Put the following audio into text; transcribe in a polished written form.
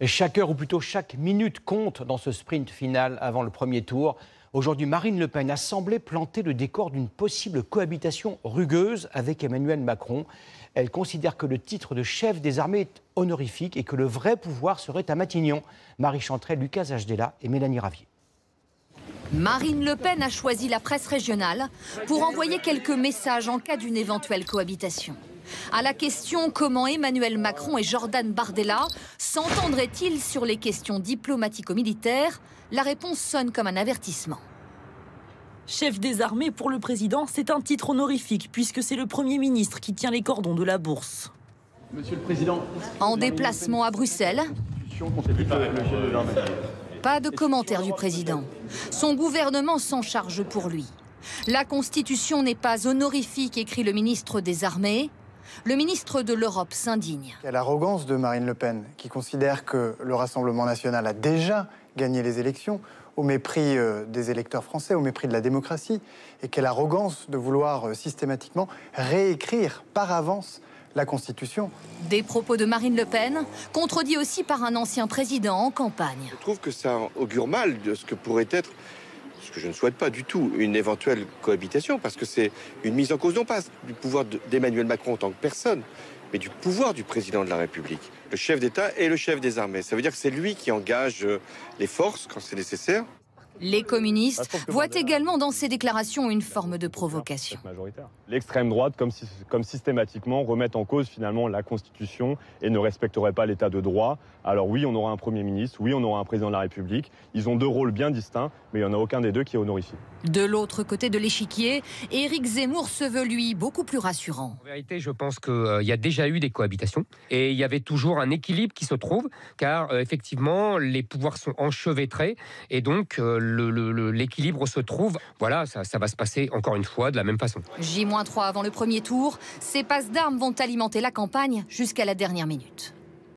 Et chaque heure, ou plutôt chaque minute, compte dans ce sprint final avant le premier tour. Aujourd'hui, Marine Le Pen a semblé planter le décor d'une possible cohabitation rugueuse avec Emmanuel Macron. Elle considère que le titre de chef des armées est honorifique et que le vrai pouvoir serait à Matignon. Marie Chantrel, Lucas Ajdela et Mélanie Ravier. Marine Le Pen a choisi la presse régionale pour envoyer quelques messages en cas d'une éventuelle cohabitation. À la question comment Emmanuel Macron et Jordan Bardella s'entendraient-ils sur les questions diplomatico-militaires, la réponse sonne comme un avertissement. Chef des armées pour le président, c'est un titre honorifique puisque c'est le Premier ministre qui tient les cordons de la bourse. Monsieur le Président. En déplacement à Bruxelles, pas de commentaire du président. Son gouvernement s'en charge pour lui. La Constitution n'est pas honorifique, écrit le ministre des Armées. Le ministre de l'Europe s'indigne. Il y a l'arrogance de Marine Le Pen, qui considère que le Rassemblement national a déjà gagné les élections, au mépris des électeurs français, au mépris de la démocratie, et quelle arrogance de vouloir systématiquement réécrire par avance la Constitution. Des propos de Marine Le Pen, contredits aussi par un ancien président en campagne. Je trouve que ça augure mal de ce que pourrait être, ce que je ne souhaite pas du tout, une éventuelle cohabitation, parce que c'est une mise en cause non pas du pouvoir d'Emmanuel Macron en tant que personne, mais du pouvoir du président de la République, le chef d'État et le chef des armées. Ça veut dire que c'est lui qui engage les forces quand c'est nécessaire. Les communistes voient également dans ces déclarations une forme de provocation. L'extrême droite, comme systématiquement, remettent en cause finalement la Constitution et ne respecteraient pas l'état de droit. Alors oui, on aura un Premier ministre, oui, on aura un président de la République. Ils ont deux rôles bien distincts, mais il n'y en a aucun des deux qui est honorifique. De l'autre côté de l'échiquier, Éric Zemmour se veut, lui, beaucoup plus rassurant. En vérité, je pense qu'il y a déjà eu des cohabitations et il y avait toujours un équilibre qui se trouve, car effectivement, les pouvoirs sont enchevêtrés et donc l'équilibre se trouve. Voilà, ça va se passer encore une fois de la même façon. J-3 avant le premier tour, ces passes d'armes vont alimenter la campagne jusqu'à la dernière minute.